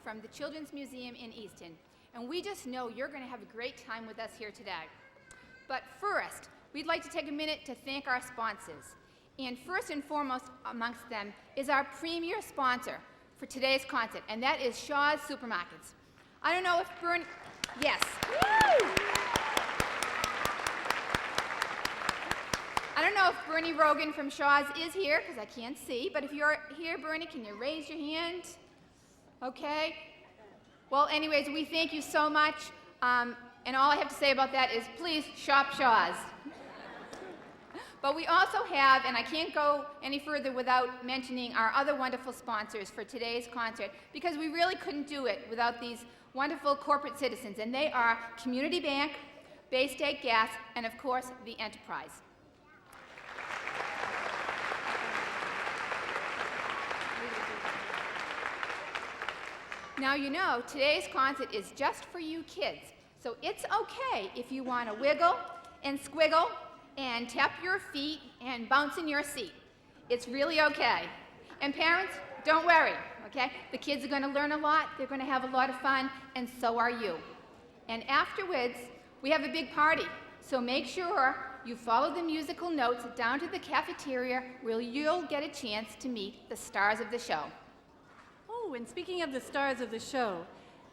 From the Children's Museum in Easton, and we just know you're going to have a great time with us here today. But first, we'd like to take a minute to thank our sponsors. And first and foremost amongst them is our premier sponsor for today's concert, and that is Shaw's Supermarkets. I don't know if Bernie, yes. Woo! I don't know if Bernie Rogan from Shaw's is here, because I can't see, but if you're here, Bernie, can you raise your hand? Okay. Well, anyways, we thank you so much. And all I have to say about that is please shop Shaw's. But we also have, and I can't go any further without mentioning our other wonderful sponsors for today's concert, because we really couldn't do it without these wonderful corporate citizens. And they are Community Bank, Bay State Gas, and of course, the Enterprise. Now you know, today's concert is just for you kids, so it's okay if you want to wiggle and squiggle and tap your feet and bounce in your seat. It's really okay. And parents, don't worry, okay? The kids are going to learn a lot, they're going to have a lot of fun, and so are you. And afterwards, we have a big party, so make sure you follow the musical notes down to the cafeteria where you'll get a chance to meet the stars of the show. Oh, and speaking of the stars of the show,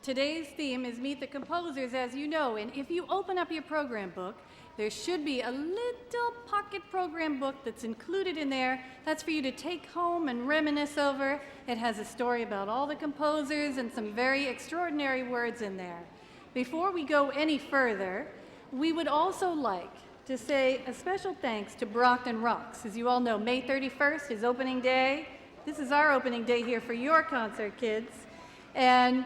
today's theme is Meet the Composers, as you know, and if you open up your program book, there should be a little pocket program book that's included in there. That's for you to take home and reminisce over. It has a story about all the composers and some very extraordinary words in there. Before we go any further, we would also like to say a special thanks to Brockton Rocks. As you all know, May 31st is opening day. This is our opening day here for your concert, kids. And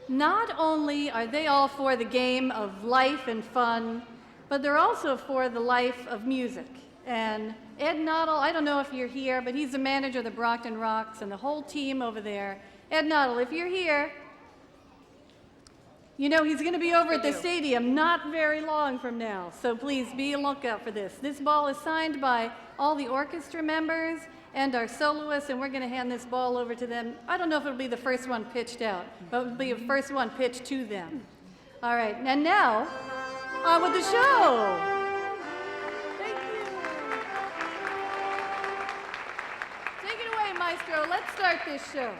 not only are they all for the game of life and fun, but they're also for the life of music. And Ed Noddle, I don't know if you're here, but he's the manager of the Brockton Rocks and the whole team over there. Ed Noddle, if you're here, you know he's going to be over at the stadium not very long from now, so please be a lookout for this. This ball is signed by all the orchestra members and our soloists, and we're going to hand this ball over to them. I don't know if it'll be the first one pitched out, but it'll be the first one pitched to them. All right, and now, on with the show. Thank you. Take it away, Maestro. Let's start this show.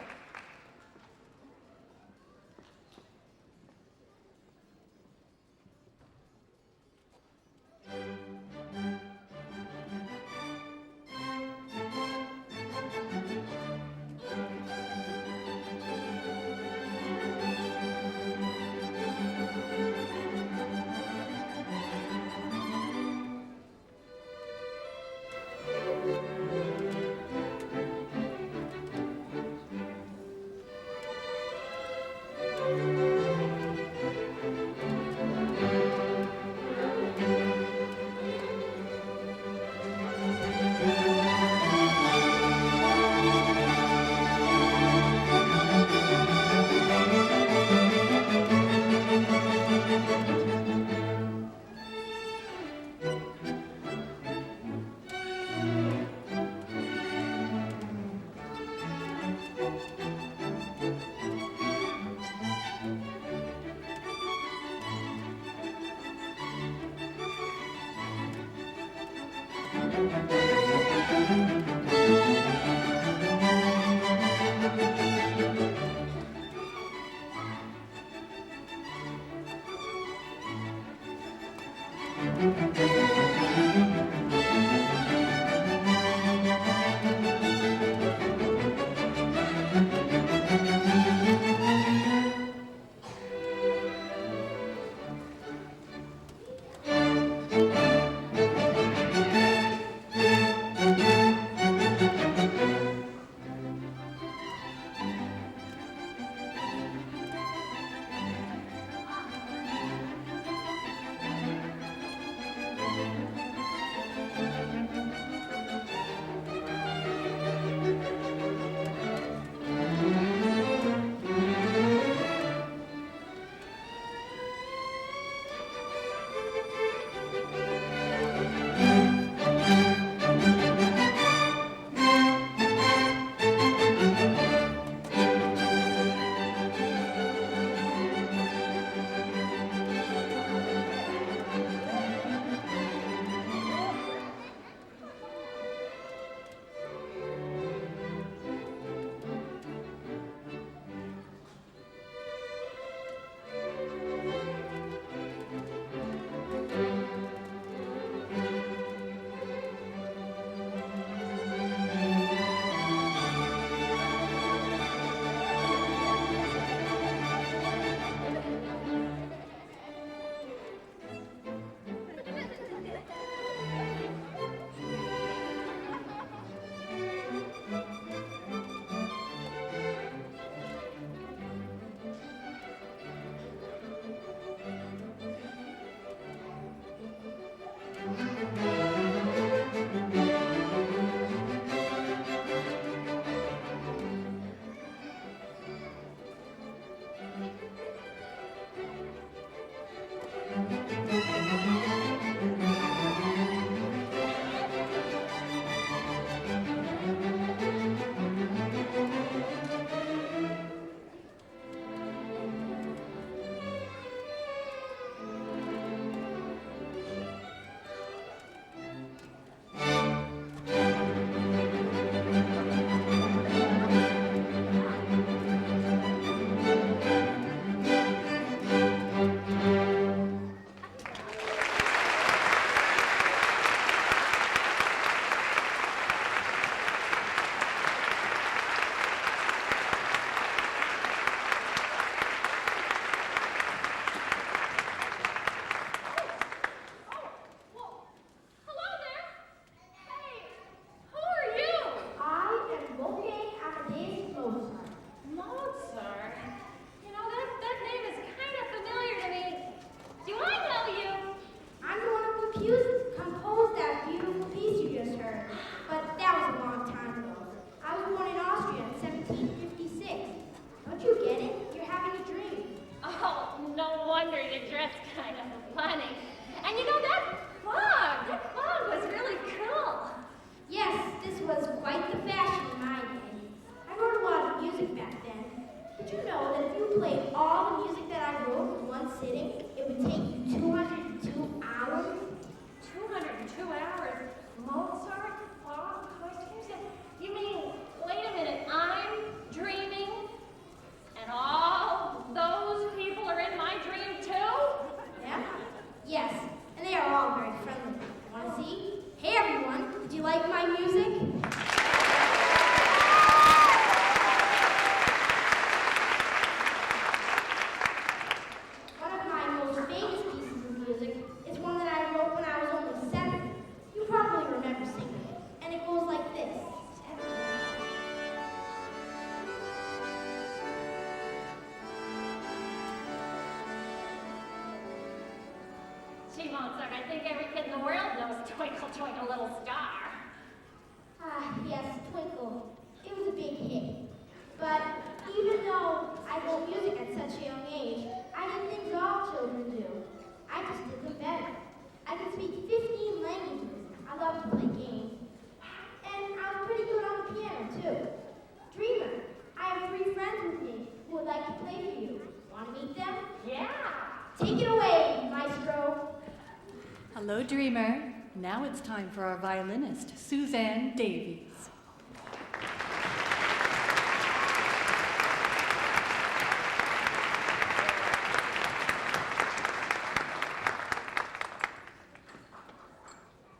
Mozart, I think every kid in the world knows Twinkle, Twinkle, Little Star. Ah, yes, Twinkle. It was a big hit. But even though I wrote music at such a young age, I did things all children do. I just did them better. I could speak 15 languages. I love to play games. And I was pretty good on the piano, too. Dreamer, I have 3 friends with me who would like to play for you. Want to meet them? Yeah. Take it away, maestro. Hello, Dreamer. Now it's time for our violinist, Suzanne Davies.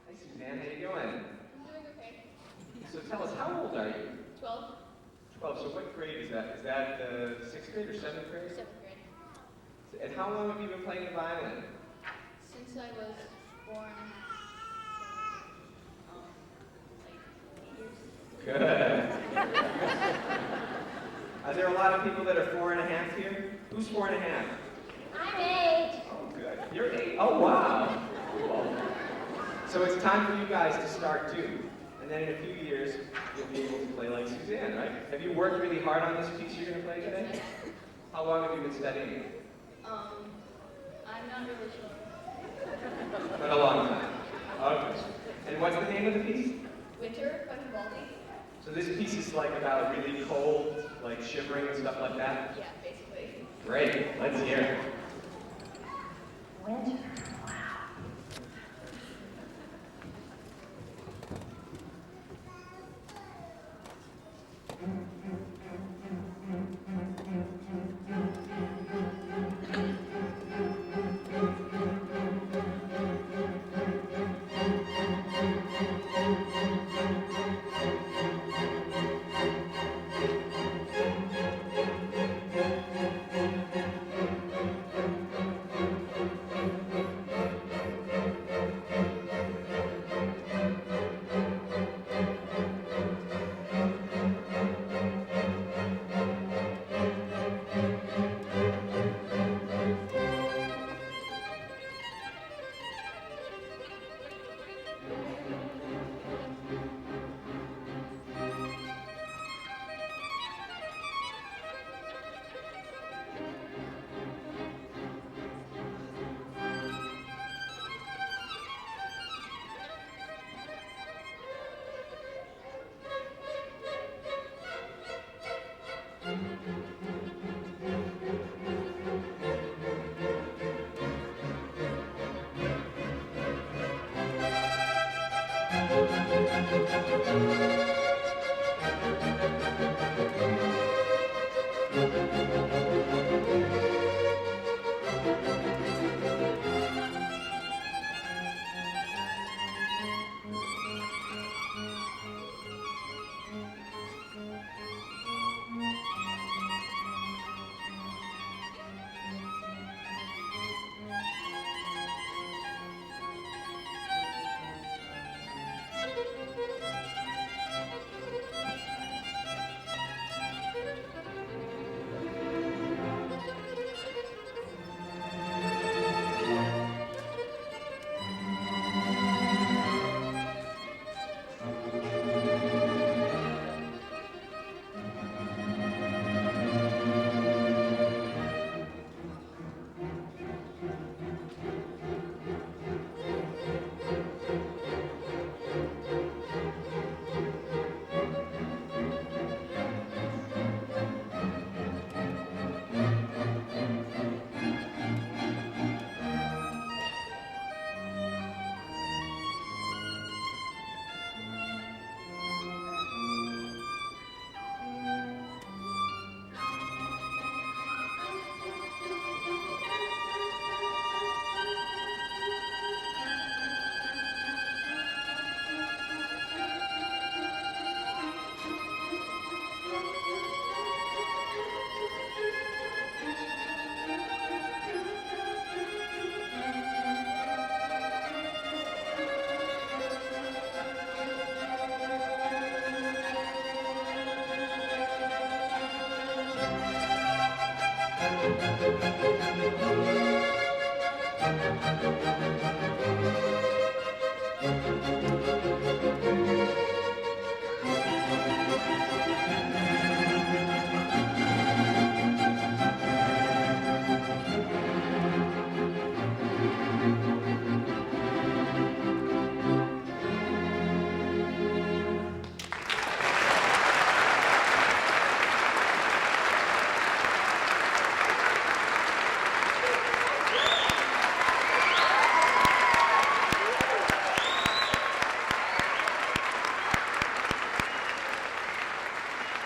Hey, Suzanne, how you doing? I'm doing okay. So tell us, how old are you? 12, 12. So what grade is that? Is that 6th grade or 7th grade? 7th grade. And how long have you been playing the violin? Since I was 4 and a half. So, like 8 years. Good. Are there a lot of people that are 4 and a half here? Who's 4 and a half? I'm 8. Oh, good. You're 8. Oh, wow. Cool. So it's time for you guys to start too. And then in a few years, you'll be able to play like Suzanne, right? Have you worked really hard on this piece you're going to play today? How long have you been studying it? I'm not really sure. But a long time. Okay. And what's the name of the piece? Winter by Vivaldi. So this piece is like about really cold, like shivering and stuff like that? Yeah, basically. Great. Let's hear it. Winter.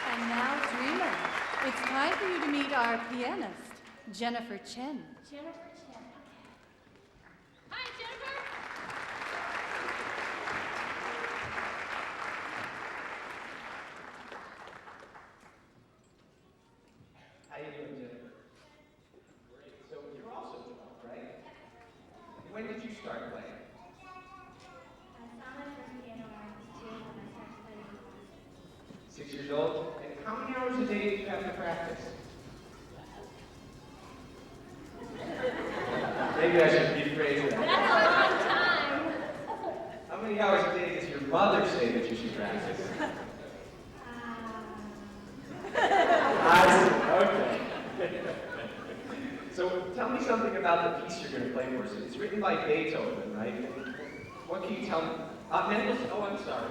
And now, Dreamer, it's time for you to meet our pianist, Jennifer Chen. Jennifer Chen. Hi, Jennifer. How you doing, Jennifer? Great. So you're also 12, right? When did you start playing? I saw my first piano when I was 2 when I started studying. 6 years old? And how many hours a day did you have to practice? Maybe I should rephrase that. That's a long time. How many hours a day does your mother say that you should practice? I see. Okay. So tell me something about the piece you're going to play for us. It's written by Beethoven, right? What can you tell me? Mendelssohn? Oh, I'm sorry.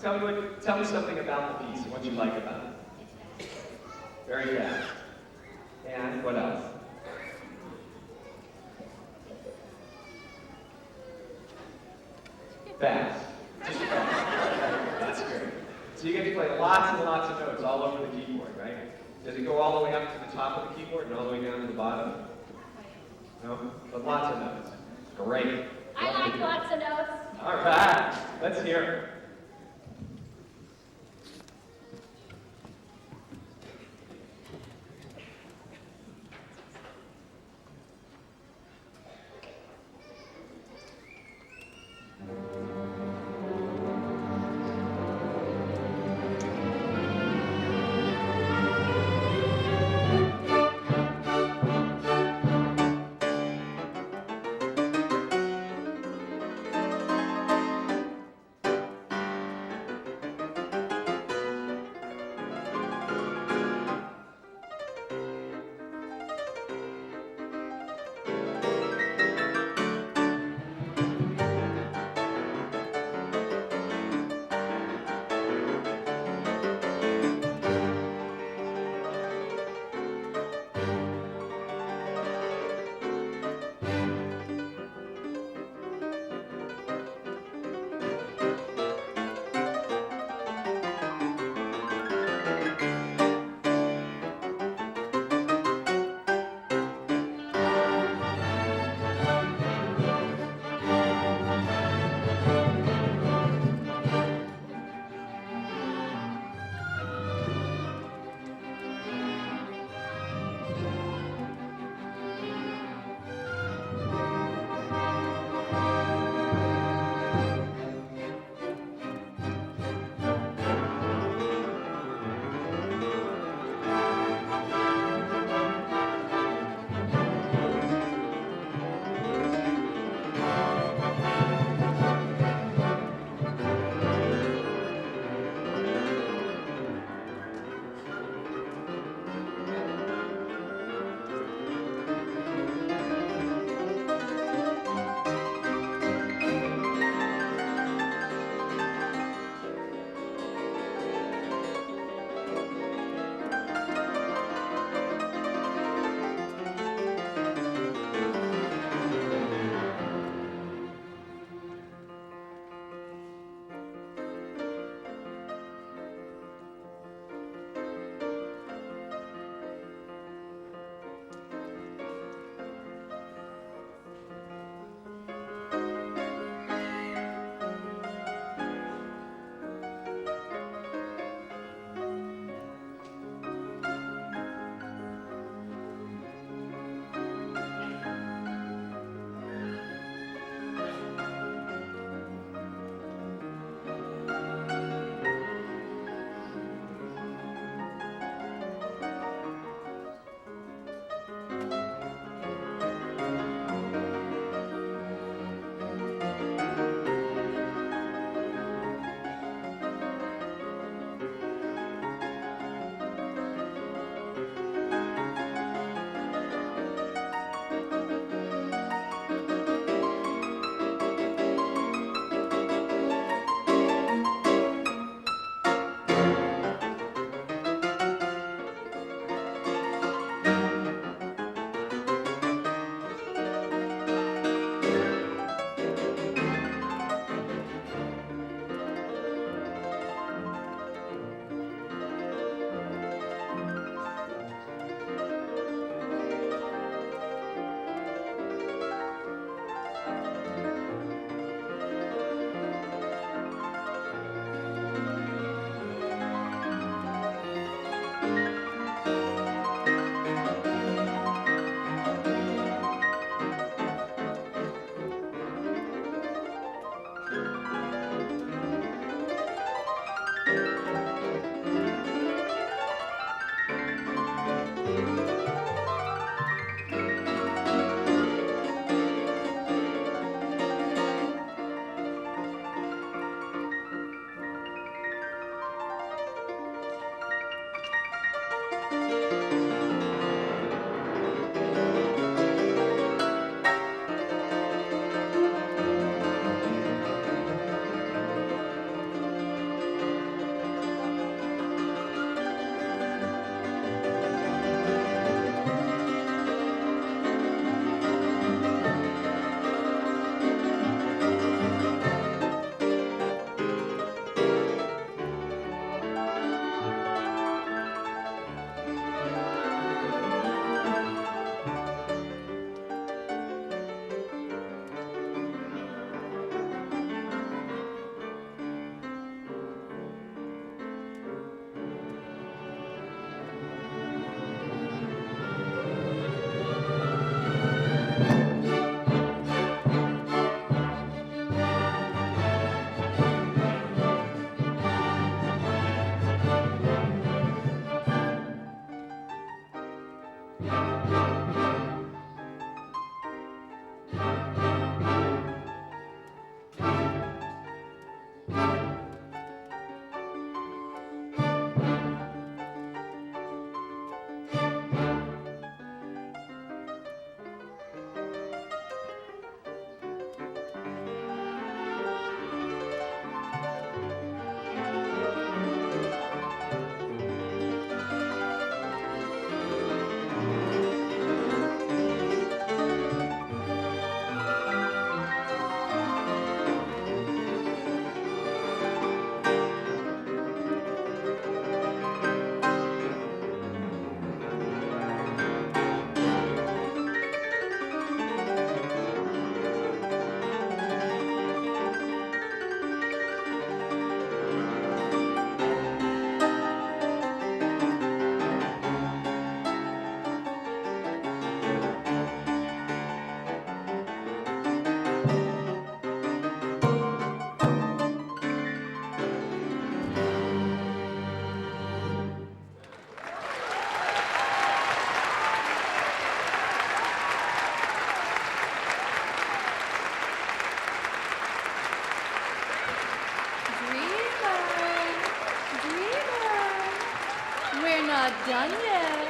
Tell me something about the piece and what you like about it. Very fast. And what else? Fast. Just fast. That's great. So you get to play lots and lots of notes all over the keyboard, right? Does it go all the way up to the top of the keyboard and all the way down to the bottom? No? But lots of notes. Great. I like lots of notes. All right. Let's hear it. done yet.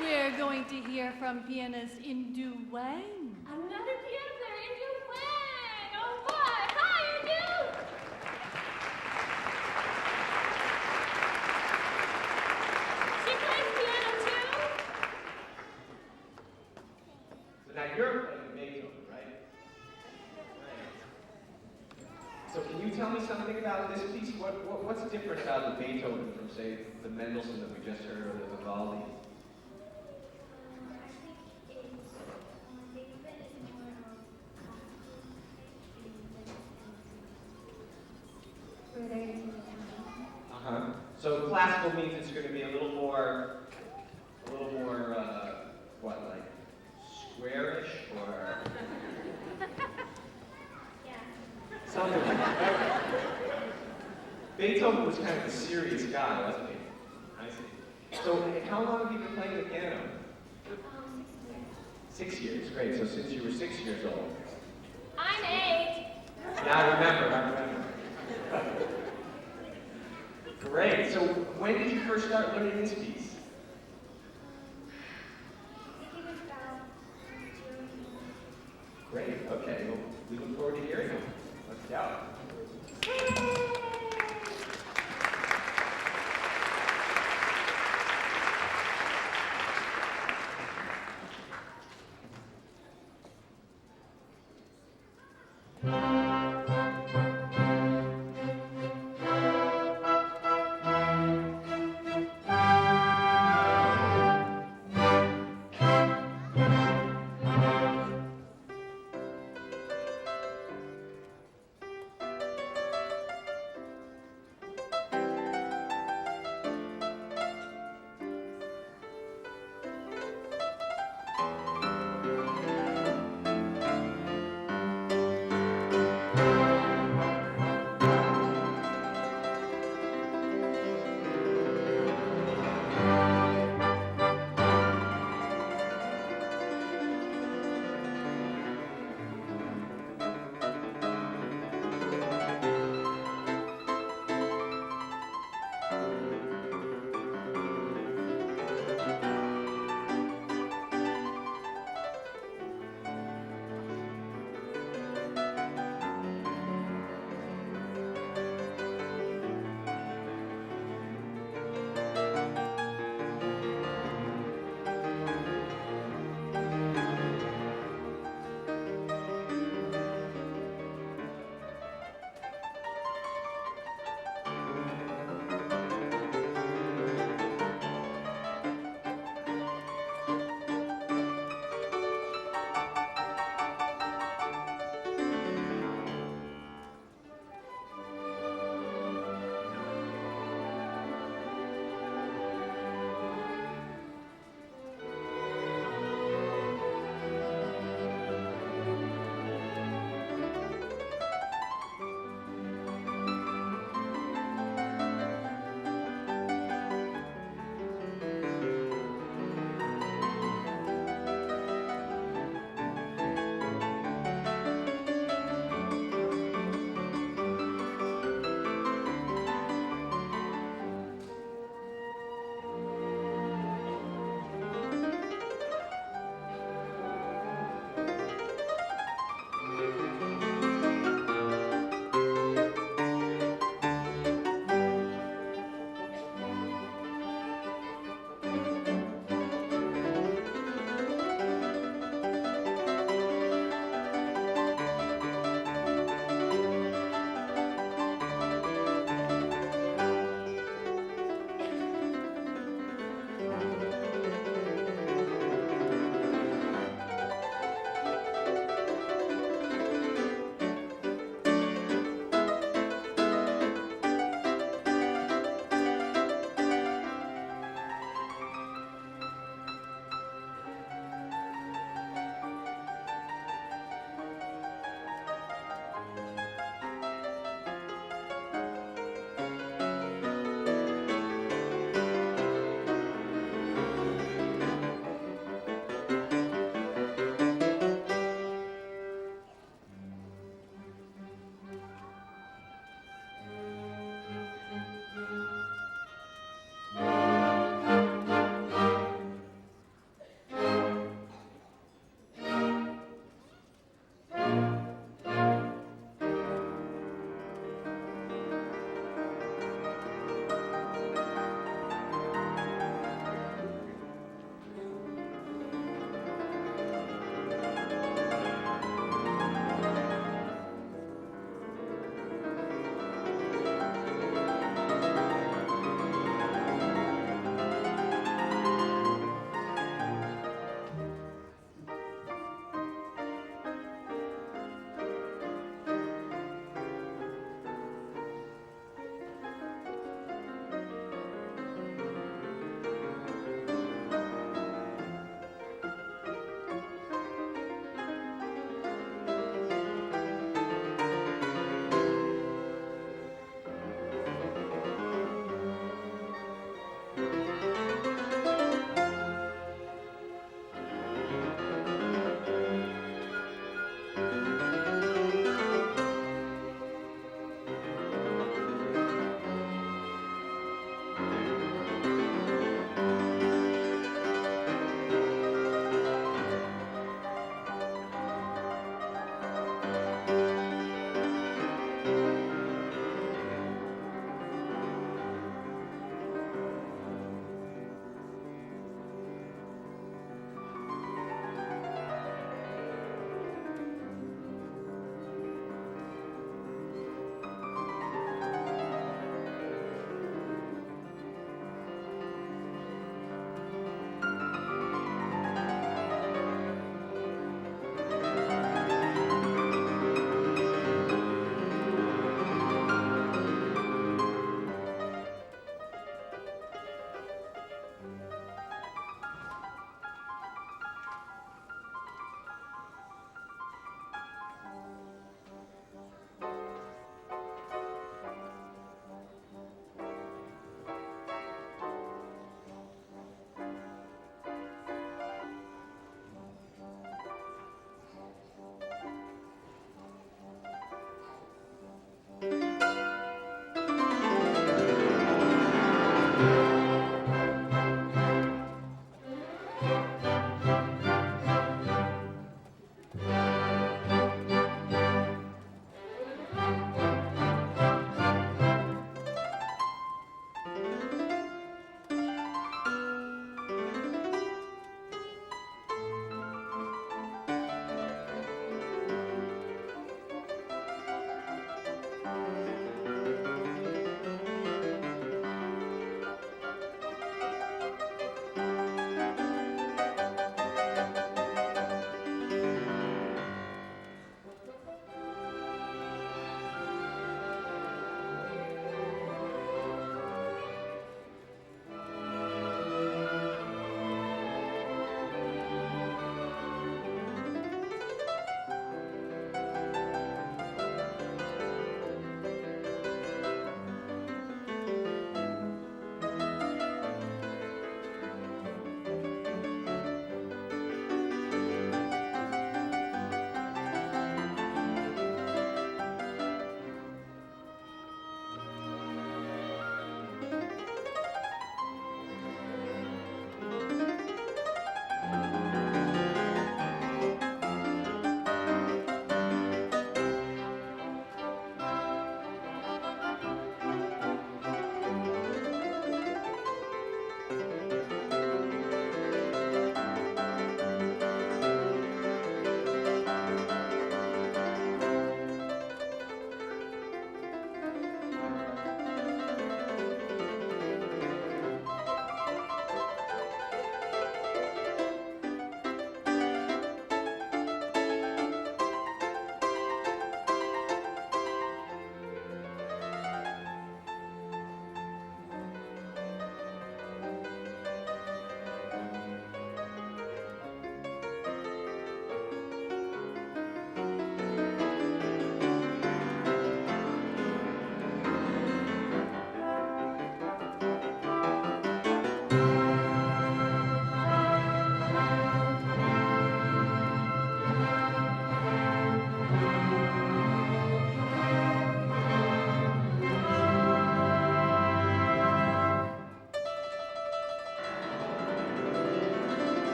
We're going to hear from pianist Indu Wang. Another piano player, Indu Wang! Oh my! Hi, Indu! She plays piano too? So now you're playing Beethoven, right? So can you tell me something about this piece? What's different about the Beethoven from, say, the Mendelssohn that we just heard, or the Vivaldi? Uh-huh. So classical means it's going to be a little more, what, like squarish or something like that. Beethoven was kind of a serious guy, wasn't he? I see. So how long have you been playing the piano? 6 years, great. So since you were 6 years old. I'm 8. Yeah, I remember. Great. So when did you first start learning this piece? Great. Okay. Well, we look forward to hearing it. Let's go.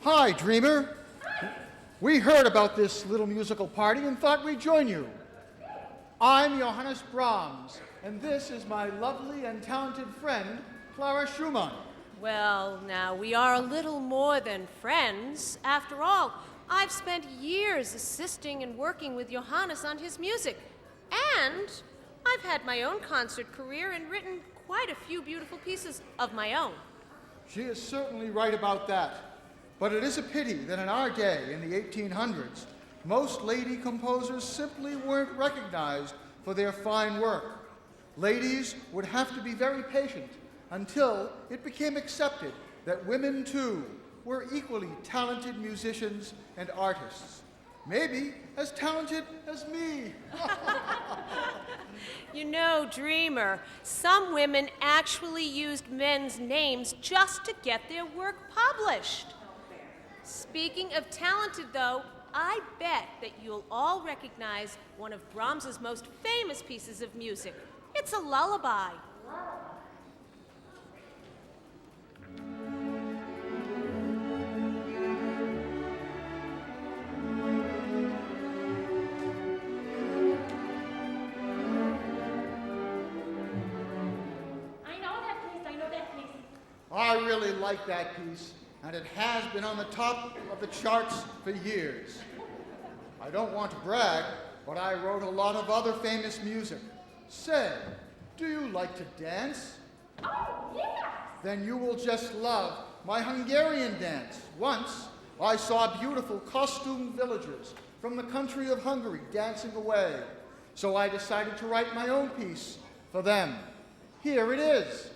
Hi, Dreamer. We heard about this little musical party and thought we'd join you. I'm Johannes Brahms, and this is my lovely and talented friend, Clara Schumann. Well, now, we are a little more than friends. After all, I've spent years assisting and working with Johannes on his music. And I've had my own concert career and written quite a few beautiful pieces of my own. She is certainly right about that. But it is a pity that in our day, in the 1800s, most lady composers simply weren't recognized for their fine work. Ladies would have to be very patient until it became accepted that women, too, were equally talented musicians and artists. Maybe as talented as me. You know, Dreamer, some women actually used men's names just to get their work published. Speaking of talented, though, I bet that you'll all recognize one of Brahms's most famous pieces of music. It's a lullaby. I really like that piece, and it has been on the top of the charts for years. I don't want to brag, but I wrote a lot of other famous music. Say, do you like to dance? Oh, yes! Then you will just love my Hungarian dance. Once, I saw beautiful costumed villagers from the country of Hungary dancing away. So I decided to write my own piece for them. Here it is.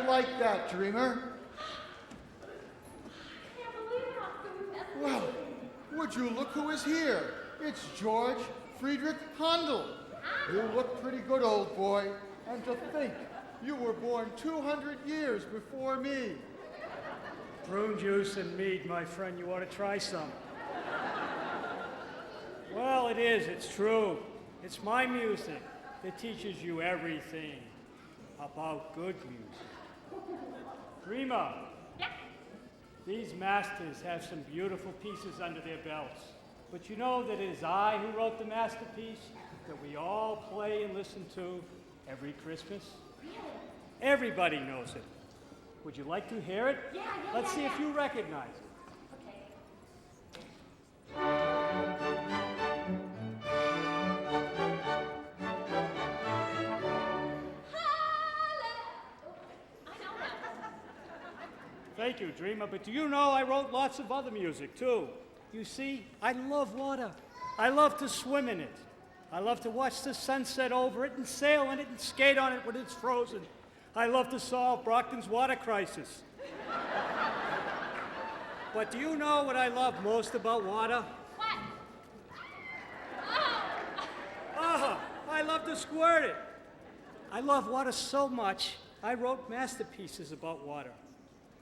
Like that, Dreamer. I can't believe how smooth that was. Well, would you look who is here? It's George Friedrich Handel. You look pretty good, old boy. And to think, you were born 200 years before me. Prune juice and mead, my friend. You ought to try some. Well, it is. It's true. It's my music that teaches you everything about good music. Rima, Yeah. these masters have some beautiful pieces under their belts. But you know that it is I who wrote the masterpiece that we all play and listen to every Christmas? Really? Everybody knows it. Would you like to hear it? Yeah, yeah, Let's yeah, see if yeah. you recognize it. Okay. I know that one. Thank you, Dreamer. But do you know I wrote lots of other music, too? You see, I love water. I love to swim in it. I love to watch the sunset over it and sail in it and skate on it when it's frozen. I love to solve Brockton's water crisis. But do you know what I love most about water? What? I love to squirt it. I love water so much, I wrote masterpieces about water.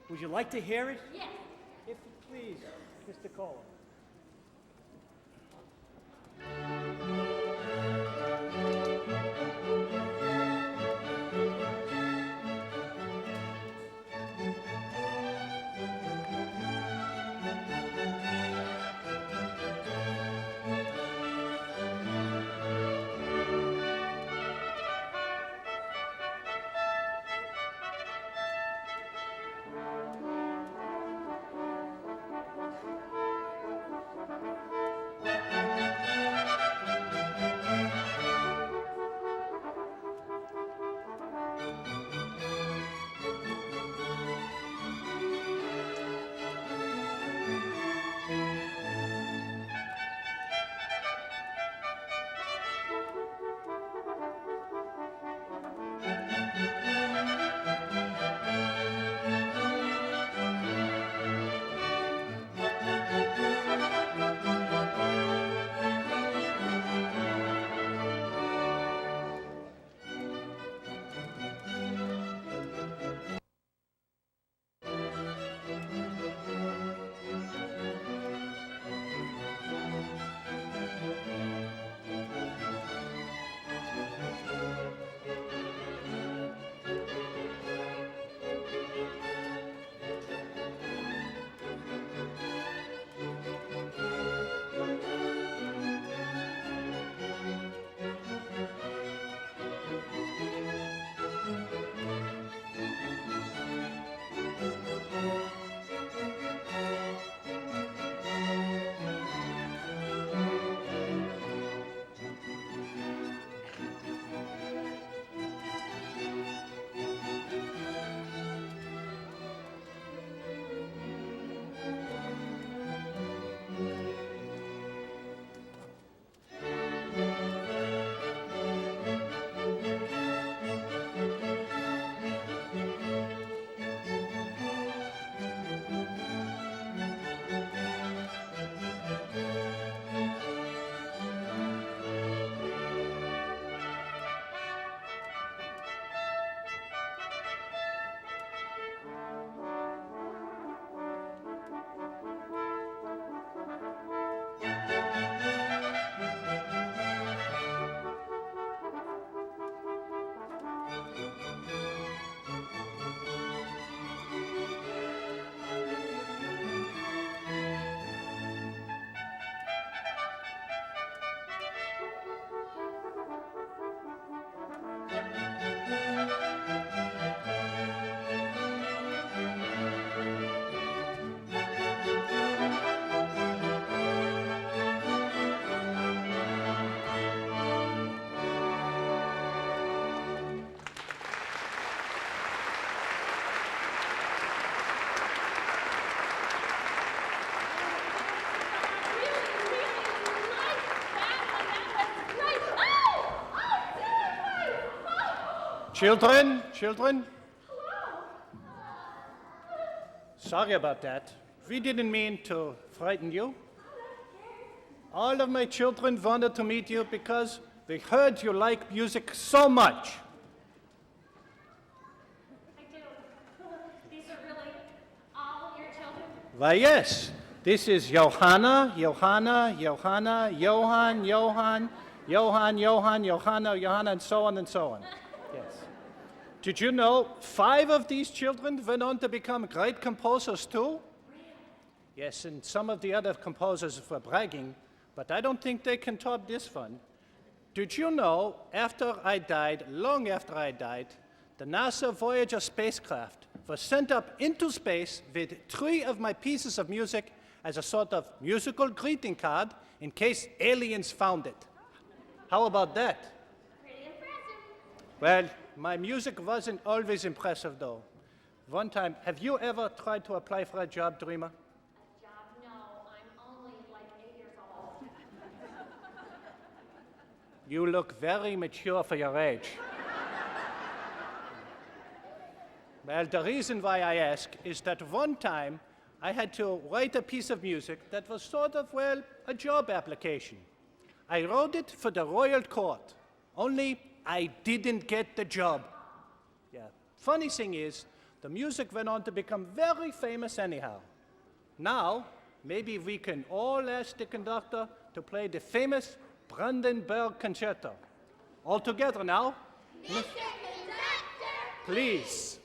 Would you like to hear it? Yes. If you please, Mr. Kohler. Children. Sorry about that. We didn't mean to frighten you. All of my children wanted to meet you because they heard you like music so much. I do. These are really all your children? Why, yes. This is Johanna, Johanna, Johanna, Johann, Johann, Johann, Johann, Johanna, Johanna, and so on and so on. Yes. Did you know 5 of these children went on to become great composers too? Yes, and some of the other composers were bragging, but I don't think they can top this one. Did you know after I died, long after I died, the NASA Voyager spacecraft was sent up into space with 3 of my pieces of music as a sort of musical greeting card in case aliens found it. How about that? Pretty impressive. Well, my music wasn't always impressive, though. One time, have you ever tried to apply for a job, Dreamer? A job? No, I'm only like 8 years old. You look very mature for your age. Well, the reason why I ask is that one time I had to write a piece of music that was sort of, well, a job application. I wrote it for the royal court, only I didn't get the job. Yeah. Funny thing is, the music went on to become very famous anyhow. Now, maybe we can all ask the conductor to play the famous Brandenburg Concerto. All together now. Mr. Conductor! Please.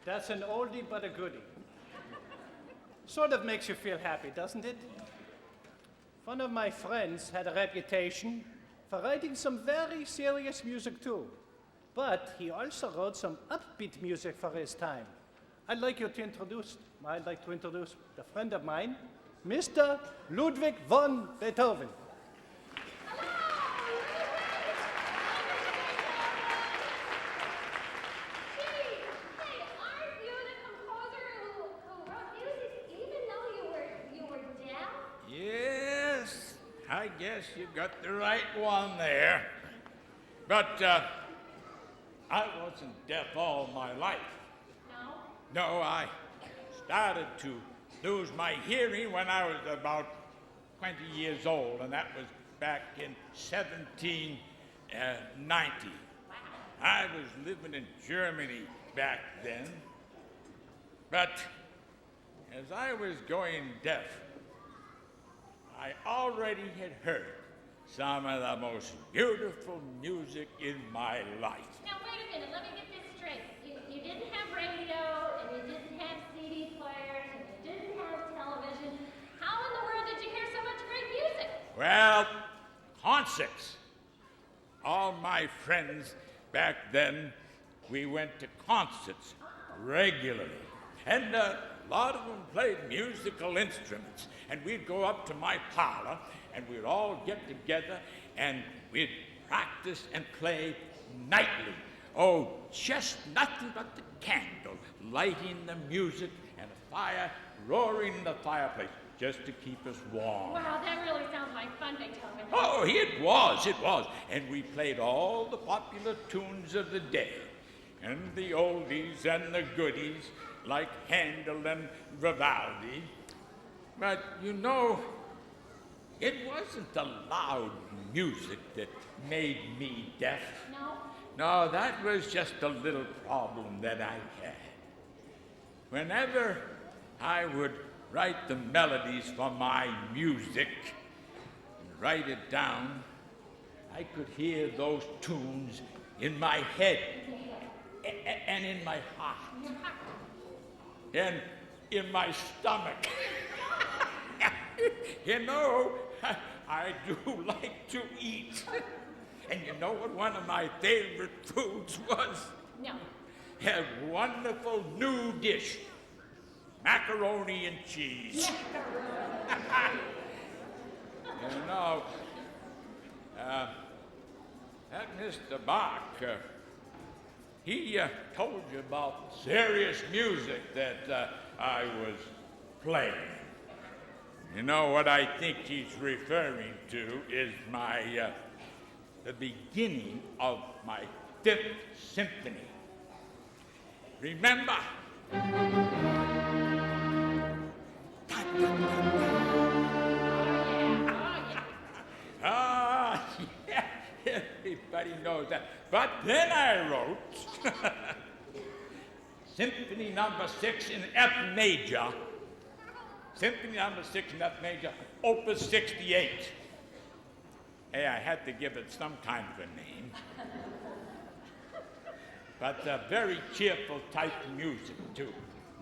That's an oldie but a goodie. Sort of makes you feel happy, doesn't it? One of my friends had a reputation for writing some very serious music too, but he also wrote some upbeat music for his time. I'd like to introduce a friend of mine, Mr. Ludwig von Beethoven. Yes, I guess you got the right one there. But I wasn't deaf all my life. No? No, I started to lose my hearing when I was about 20 years old, and that was back in 1790. I was living in Germany back then. But as I was going deaf, I already had heard some of the most beautiful music in my life. Now, wait a minute, let me get this straight. You didn't have radio, and you didn't have CD players, and you didn't have television. How in the world did you hear so much great music? Well, concerts. All my friends back then, we went to concerts regularly. And a lot of them played musical instruments. And we'd go up to my parlor, and we'd all get together, and we'd practice and play nightly. Oh, just nothing but the candle, lighting the music, and a fire roaring in the fireplace, just to keep us warm. Wow, that really sounds like fun, Beethoven. Oh, it was. And we played all the popular tunes of the day, and the oldies and the goodies, like Handel and Vivaldi. But, you know, it wasn't the loud music that made me deaf. No? No, that was just a little problem that I had. Whenever I would write the melodies for my music and write it down, I could hear those tunes in my head and in my heart and in my stomach. You know, I do like to eat. And you know what one of my favorite foods was? No. A wonderful new dish, macaroni and cheese. You know, that Mr. Bach, he told you about serious music that I was playing. You know, what I think he's referring to is my, the beginning of my 5th symphony. Remember? Ah, yeah, everybody knows that. But then I wrote Symphony number 6 in F major. Symphony number 6 in F major, Opus 68. Hey, I had to give it some kind of a name. But very cheerful type music, too.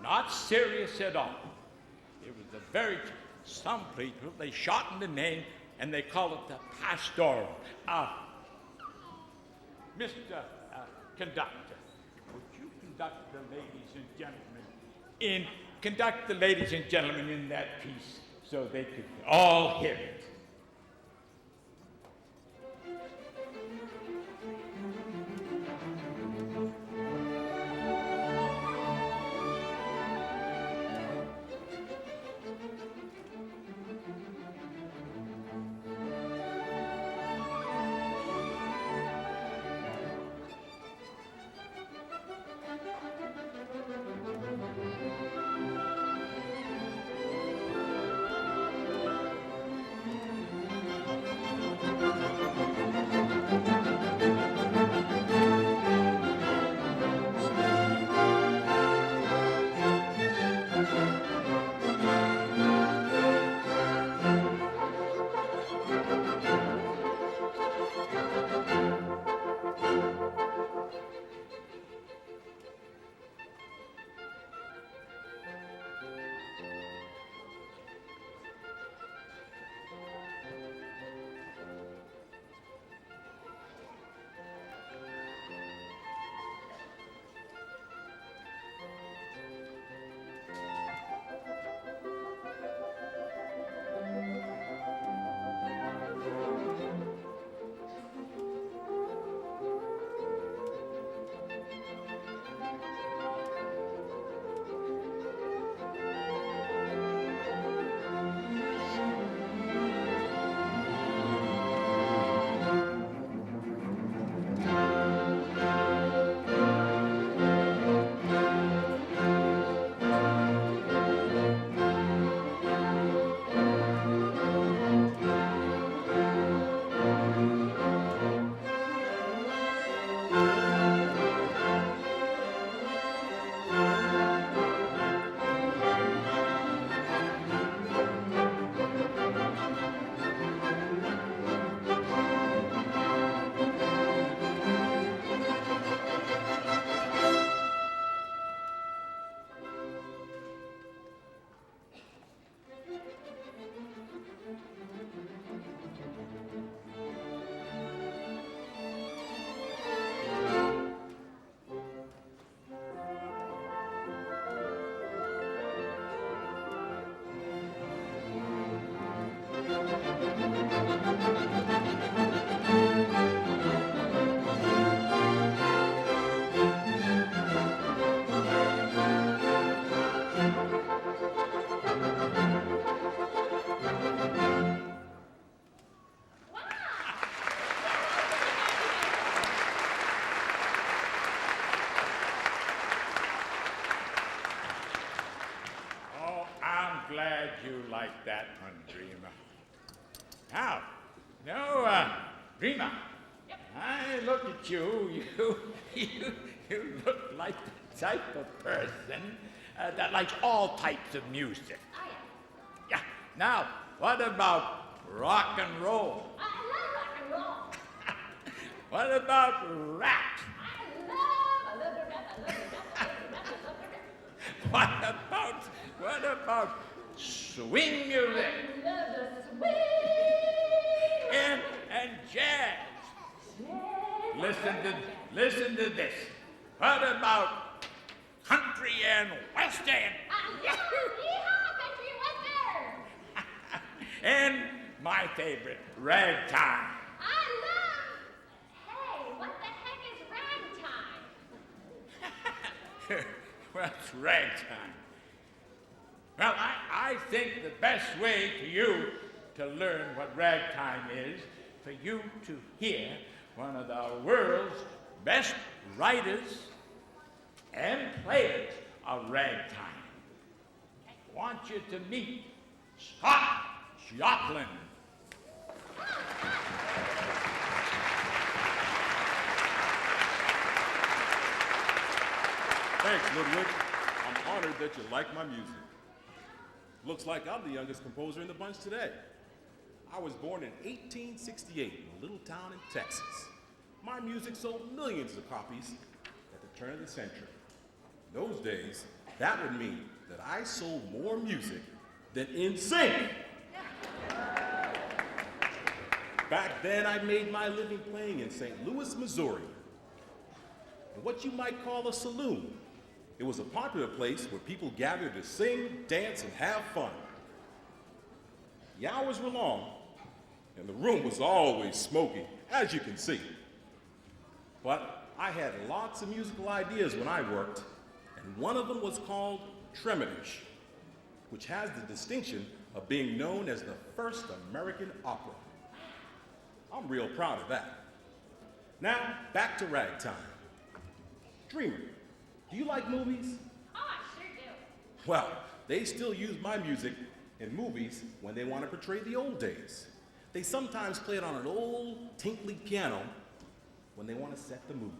Not serious at all. It was a very, some people, they shorten the name and they call it the pastoral. Mr. Conductor, would you conduct the ladies and gentlemen conduct the ladies and gentlemen in that piece so they could all hear it? Oh, I'm glad you like that one, Dreamer. Now, Dreamer, I look at you, you look like the type of person that likes all types of music. Oh, Yeah, yeah. now, what about rock and roll? I love rock and roll. What about rap? I love the rap. I love the rap. I love the rap. What about swing music I love the swing. and jazz? Listen to this. What about country and western? Yeehaw, country and western. And my favorite, ragtime. Hey, what the heck is ragtime? Well, it's ragtime. Well, I think the best way for you to learn what ragtime is for you to hear one of the world's best writers and players of ragtime. I want you to meet Scott Joplin. Thanks, Ludwig. I'm honored that you like my music. Looks like I'm the youngest composer in the bunch today. I was born in 1868 in a little town in Texas. My music sold millions of copies at the turn of the century. In those days, that would mean that I sold more music than NSYNC. Back then, I made my living playing in St. Louis, Missouri, in what you might call a saloon. It was a popular place where people gathered to sing, dance, and have fun. The hours were long, and the room was always smoky, as you can see. But I had lots of musical ideas when I worked, and one of them was called Tremendous, which has the distinction of being known as the first American opera. I'm real proud of that. Now, back to ragtime. Dreamer, do you like movies? Oh, I sure do. Well, they still use my music in movies when they want to portray the old days. They sometimes play it on an old, tinkly piano when they want to set the mood.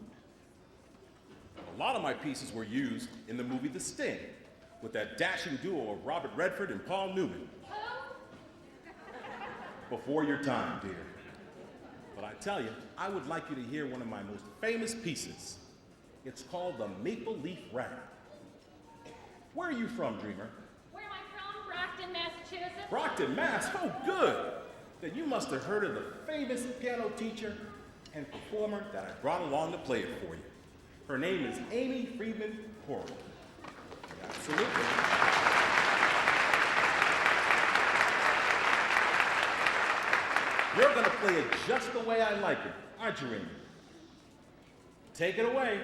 A lot of my pieces were used in the movie The Sting, with that dashing duo of Robert Redford and Paul Newman. Before your time, dear. But I tell you, I would like you to hear one of my most famous pieces. It's called The Maple Leaf Rabbit. Where are you from, Dreamer? Where am I from? Brockton, Massachusetts. Brockton, Mass. Oh, good. Then you must have heard of the famous piano teacher and performer that I brought along to play it for you. Her name is Amy Friedman Corwin. Absolutely. You're going to play it just the way I like it, aren't you, Amy? Take it away.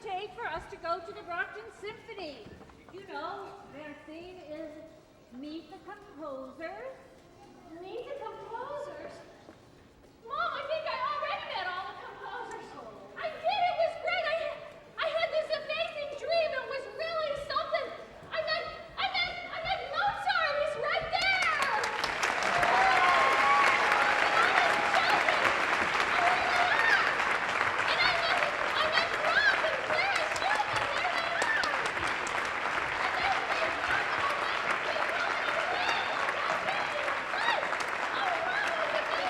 take for us to go to the Brockton Symphony? You know, their theme is Meet the Composers. Meet the composers? Mom, I think I already met all the composers. I did. It was great. I had this amazing dream. It was really something. I met Mozart. He's right there. And I met Brock and Clara Schumann. There they are. And they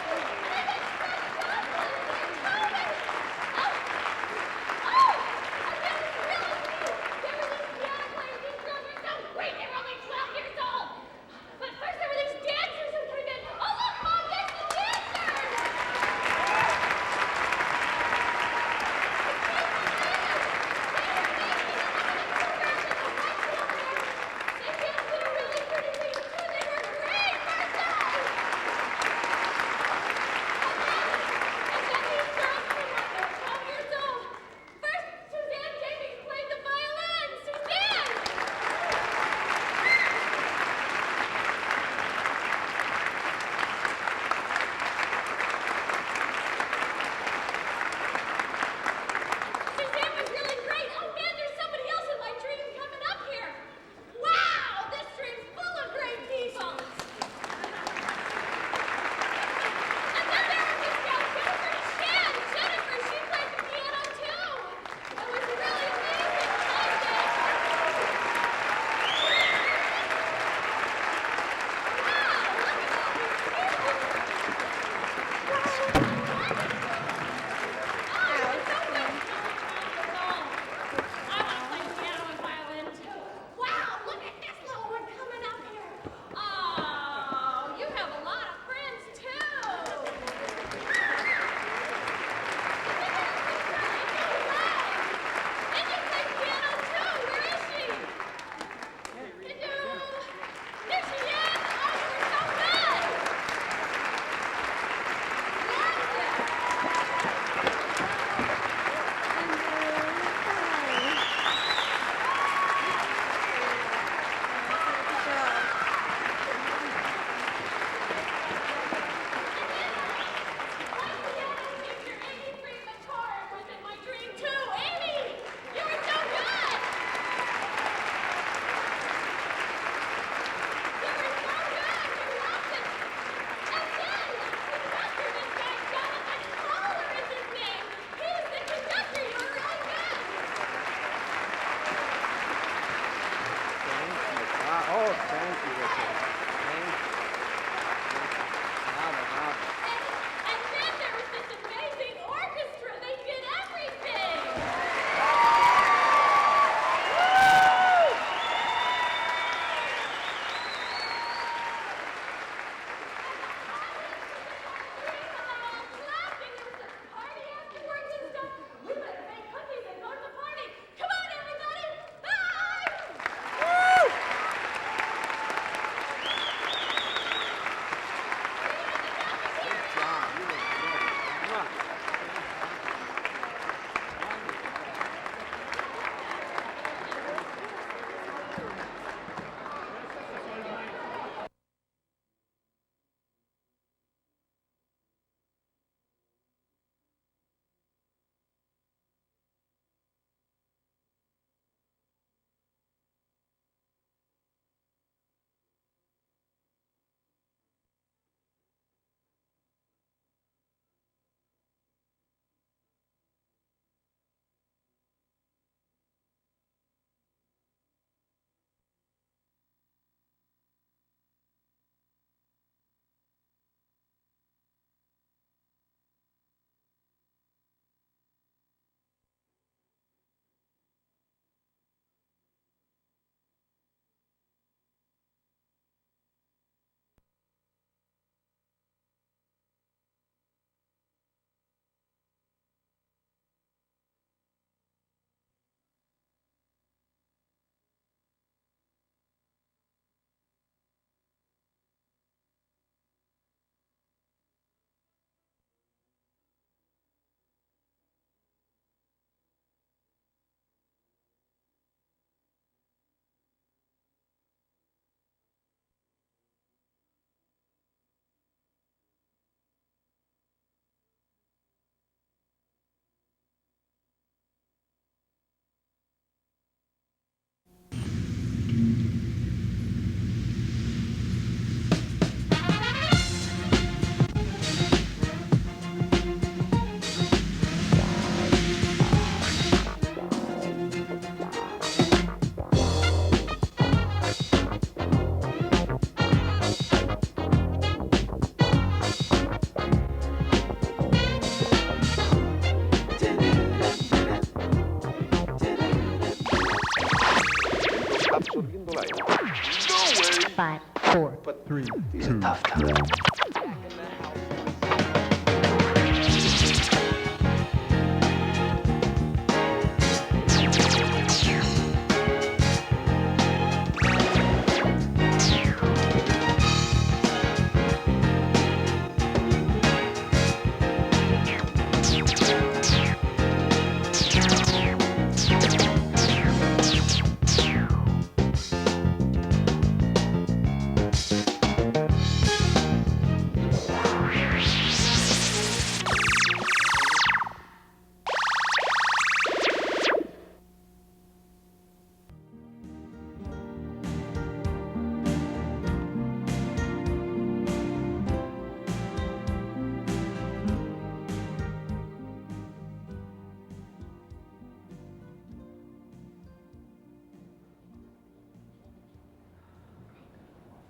5, 4, 3, 2, 1.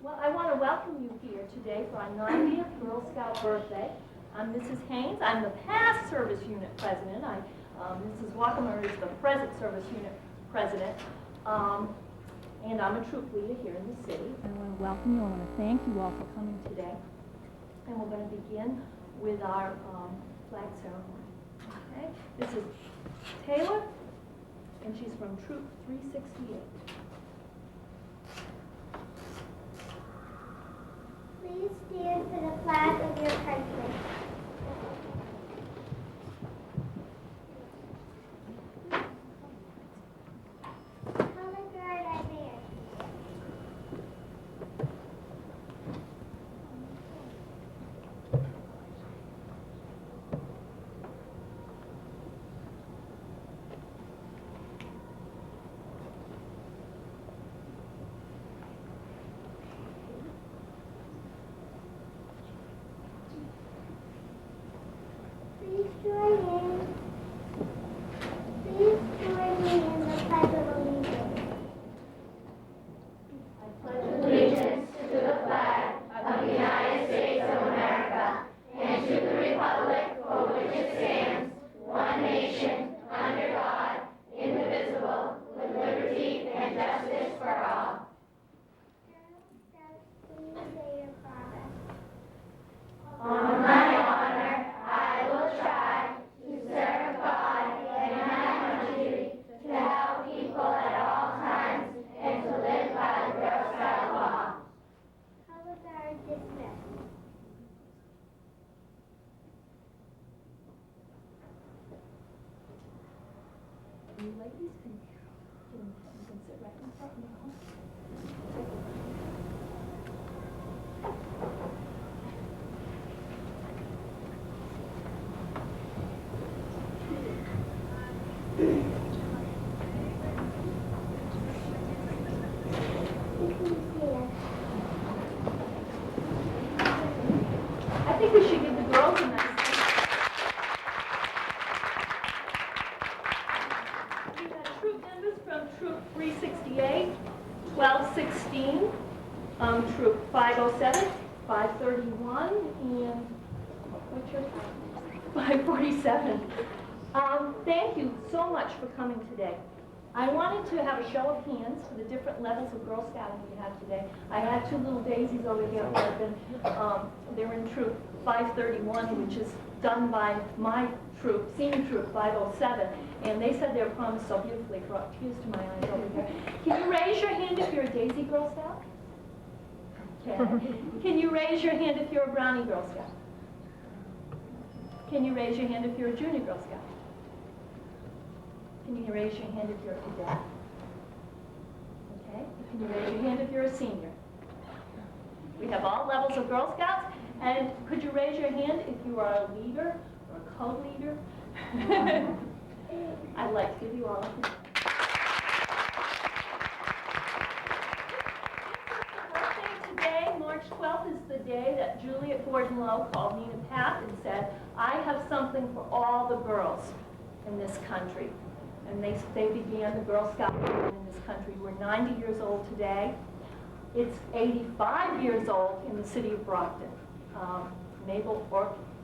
Well, I want to welcome you here today for our 90th Girl Scout birthday. I'm Mrs. Haynes. I'm the past service unit president. Mrs. Wackemer is the present service unit president. And I'm a troop leader here in the city. I want to welcome you. I want to thank you all for coming today. And we're going to begin with our flag ceremony. Okay? This is Taylor, and she's from Troop 368. Please stand for the flag of your country. Color guard, I bear. Please join me. Please join me in the Pledge of Allegiance. I pledge allegiance to the flag of the United States of America and to the republic for which it stands, one nation, under God, indivisible, with liberty and justice for all. Please say your promise. On my honor, I will try to serve God and my country, to help people at all times, and to live by the Girl Scout law. Color guard dismissed. You ladies can sit right in front now. I think we should give the girls a nice We got troop members from Troop 368, 1216, Troop 507, 531, and what's your 547. Thank you so much for coming today. I wanted to have a show of hands for the different levels of Girl Scouting we have today. I had two little daisies over here who have been, they're in Troop 531, which is done by my troop, senior troop 507, and they said they were promised so beautifully, brought tears to my eyes over here. Can you raise your hand if you're a Daisy Girl Scout? Okay. Can you raise your hand if you're a Brownie Girl Scout? Can you raise your hand if you're a Junior Girl Scout? Can you raise your hand if you're a cadet? Okay. Can you raise your hand if you're a senior? We have all levels of Girl Scouts. And could you raise your hand if you are a leader or a co-leader? I'd like to give you all a hand. Today, March 12th, is the day that Juliet Gordon Lowe called Nina Papp and said, I have something for all the girls in this country. And they began the Girl Scout movement in this country. We're 90 years old today. It's 85 years old in the city of Brockton. Mabel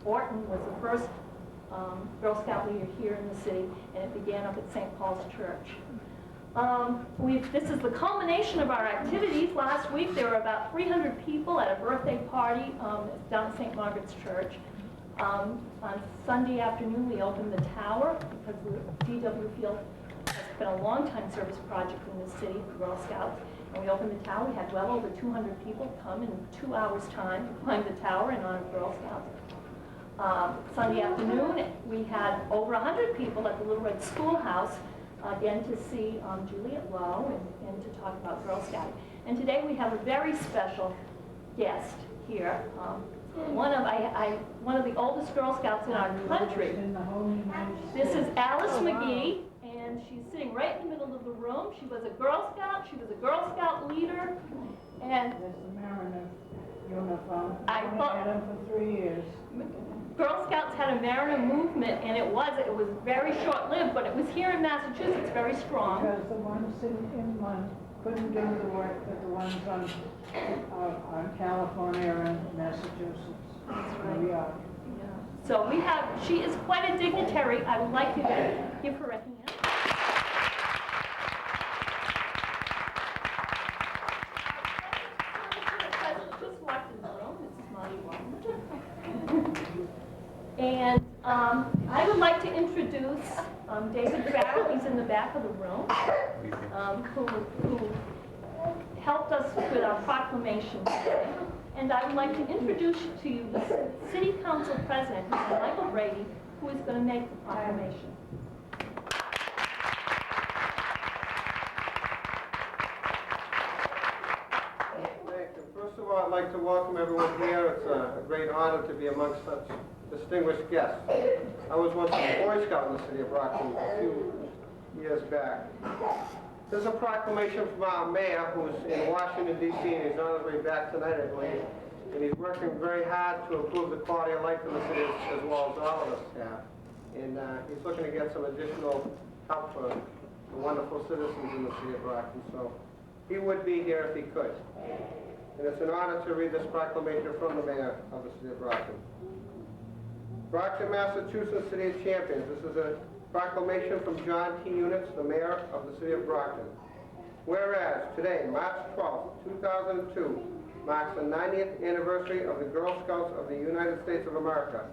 Orton was the first Girl Scout leader here in the city, and it began up at St. Paul's Church. This is the culmination of our activities. Last week there were about 300 people at a birthday party down at St. Margaret's Church. On Sunday afternoon we opened the tower because the DW Field has been a long-time service project in this city, the Girl Scouts. And we opened the tower. We had well over 200 people come in 2 hours' time to climb the tower in honor of Girl Scouts. Sunday afternoon we had over 100 people at the Little Red Schoolhouse again to see Juliet Lowe and to talk about Girl Scouting. And today we have a very special guest here. One of the oldest Girl Scouts in our country. This is Alice McGee, and she's sitting right in the middle of the room. She was a Girl Scout. She was a Girl Scout leader, and there's the Mariner uniform. I thought had them for 3 years. Girl Scouts had a Mariner movement, and it was very short-lived, but it was here in Massachusetts very strong. Because the ones in one couldn't do the work that the ones on California and Massachusetts. That's right. We are. Yeah. So she is quite a dignitary. I would like to give her a hand. Just walked in the room. This is Molly Walton. And I would like to introduce David Farrell. He's in the back of the room, who helped us with our proclamation today. And I would like to introduce to you the City Council President, Mr. Michael Brady, who is going to make the proclamation. Thank you. First of all, I'd like to welcome everyone here. It's a great honor to be amongst such distinguished guests. I was once a Boy Scout in the city of Brockton a few years back. There's a proclamation from our mayor, who's in Washington, D.C., and he's on his way back tonight, I believe. And he's working very hard to improve the quality of life in the city, as well as all of us have. And he's looking to get some additional help for the wonderful citizens in the city of Brockton. So he would be here if he could. And it's an honor to read this proclamation from the mayor of the city of Brockton. Brockton, Massachusetts, City of Champions. This is a proclamation from John T. Units, the mayor of the city of Brockton. Whereas today, March 12, 2002, marks the 90th anniversary of the Girl Scouts of the United States of America,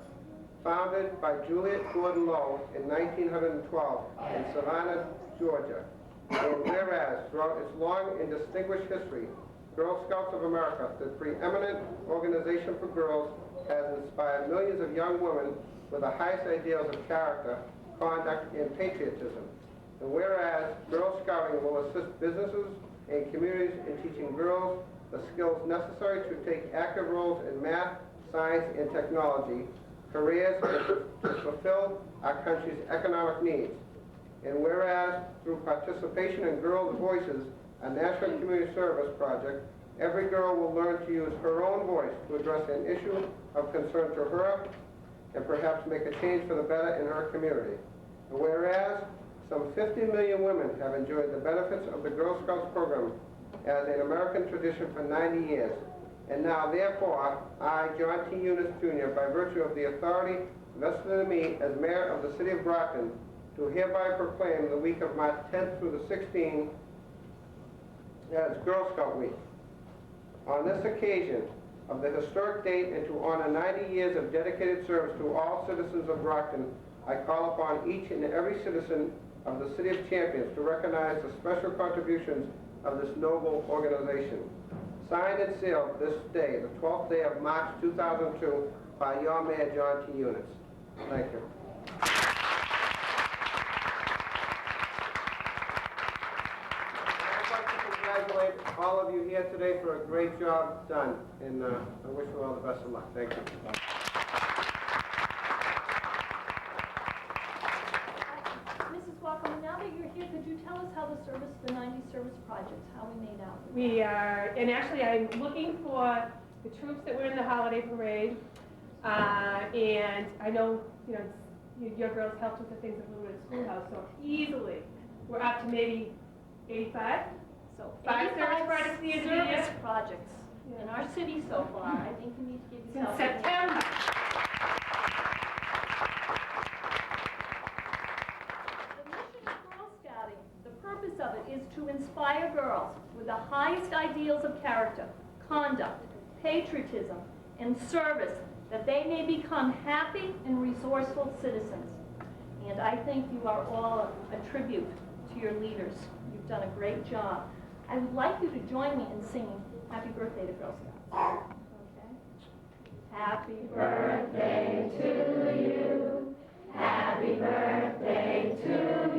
founded by Juliet Gordon Lowe in 1912 in Savannah, Georgia. And whereas throughout its long and distinguished history, Girl Scouts of America, the preeminent organization for girls, has inspired millions of young women with the highest ideals of character, conduct, and patriotism. And whereas Girl Scouting will assist businesses and communities in teaching girls the skills necessary to take active roles in math, science, and technology, careers, and to fulfill our country's economic needs. And whereas through participation in Girls' Voices, a national community service project, every girl will learn to use her own voice to address an issue of concern to her and perhaps make a change for the better in her community. And whereas some 50 million women have enjoyed the benefits of the Girl Scouts program as an American tradition for 90 years. And now, therefore, I, John T. Eunice Jr., by virtue of the authority vested in me as mayor of the city of Brockton, do hereby proclaim the week of March 10th through the 16th as Girl Scout Week. On this occasion of the historic date and to honor 90 years of dedicated service to all citizens of Brockton, I call upon each and every citizen of the City of Champions to recognize the special contributions of this noble organization. Signed and sealed this day, the 12th day of March 2002, by your Mayor, John T. Eunice. Thank you. I'd like to congratulate all of you here today for a great job done, and I wish you all the best of luck. Thank you. Mrs. Walker, now that you're here, could you tell us how the 90 service projects, how we made out? We are, and actually I'm looking for the troops that were in the holiday parade, and I know, your girls helped with the things at Little Red Schoolhouse, so easily we're up to maybe 85. So 5 service projects the end of the year. service projects in our city so far. I think we need to give Since yourself September. The mission of Girl Scouting, the purpose of of it is to inspire girls with the highest ideals of character, conduct, patriotism, and service, that they may become happy and resourceful citizens. And I think you are all a tribute to your leaders. You've done a great job. I would like you to join me in singing Happy Birthday to Girl Scouts. Okay? Happy birthday to you. Happy birthday to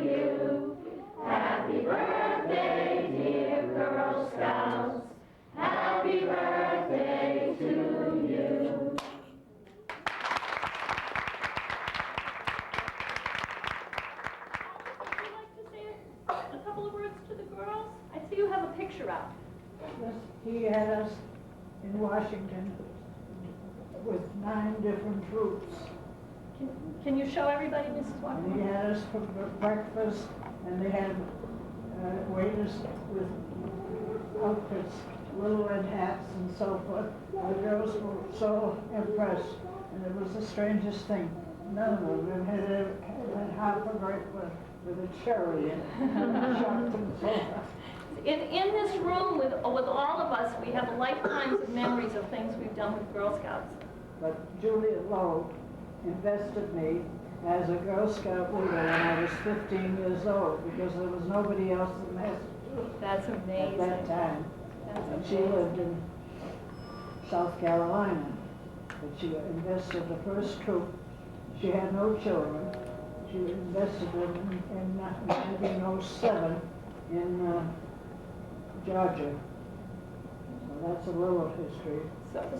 you. Happy birthday, dear Girl Scouts. Happy birthday to you. Would you like to say a couple of words to the girls? I see you have a picture out. Yes, he had us in Washington with 9 different troops. Can you show everybody, Mrs. Walker? And he had us for breakfast, and they had waiters with outfits, little red hats and so forth. The girls were so impressed, and it was the strangest thing. None of them had half a grape with a cherry in it. Shocked them so much. In this room with all of us, we have lifetimes of memories of things we've done with Girl Scouts. But Juliet Lowe invested me as a Girl Scout leader when I was 15 years old, because there was nobody else in Massachusetts. That's amazing. At that time. That's And she amazing. lived in South Carolina. But she invested the first troop. She had no children. She invested them in 1907 in Georgia. So that's a little history.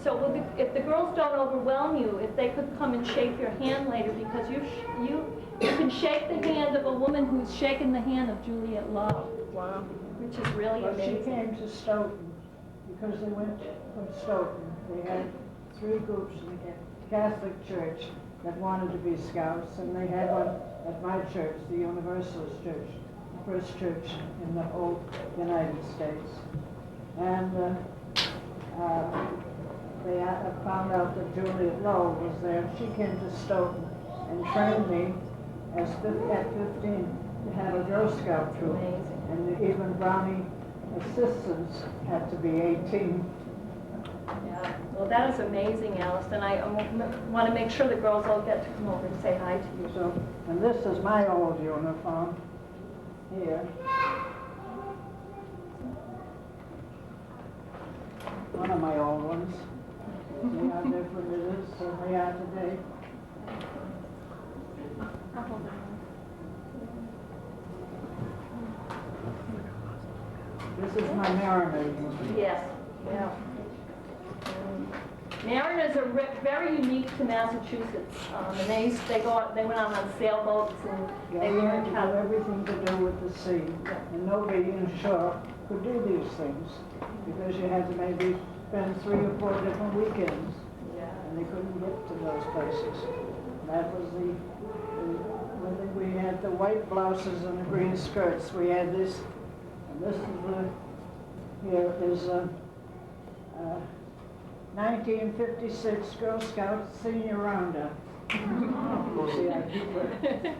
So if the girls don't overwhelm you, if they could come and shake your hand later, because you can shake the hand of a woman who's shaken the hand of Juliet Lowe. Wow. Which is really But amazing. she came to Stoughton because they went from Stoughton. They had 3 groups in the Catholic Church that wanted to be Scouts, and they had one at my church, the Universalist Church, the first church in the whole United States. And they found out that Juliet Lowe was there. She came to Stoughton and trained me at 15 to have a Girl Scout troop. Amazing. And even Brownie assistants had to be 18. Yeah. Well, that is amazing, Alice, and I want to make sure the girls all get to come over and say hi to you. So, and this is my old uniform here. One of my old ones. See how different it is than they are today. This is my Mariner uniform. Yes. Yeah. Mariners are very unique to Massachusetts, and they went out on sailboats and they We had learned to how do everything to do with the sea, and nobody in shore could do these things because you had to maybe spend 3 or 4 different weekends, and they couldn't get to those places. That was when we had the white blouses and the green skirts. We had this, and this is here is 1956 Girl Scout Senior Roundup. See, I keep it.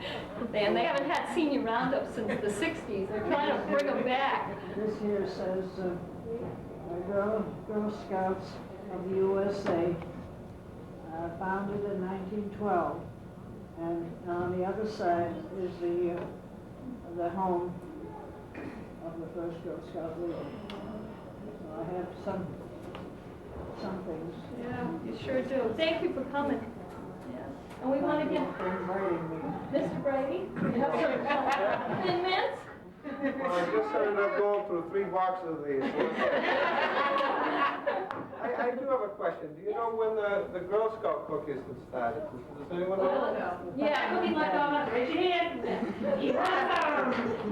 and they haven't had senior roundup since the 60s. They're trying to bring them back. This here says Girl Scouts of the USA, founded in 1912. And on the other side is the home of the first Girl Scout leader. So I have some things. Yeah, you sure do. Thank you for coming. Yeah. And we want to give Mr. Brady 10 minutes. Well, I just ended up going through 3 boxes of these. I do have a question. Do you know when the Girl Scout cookies was started? Does anyone know? Yeah, cookie like that. Raise your hand.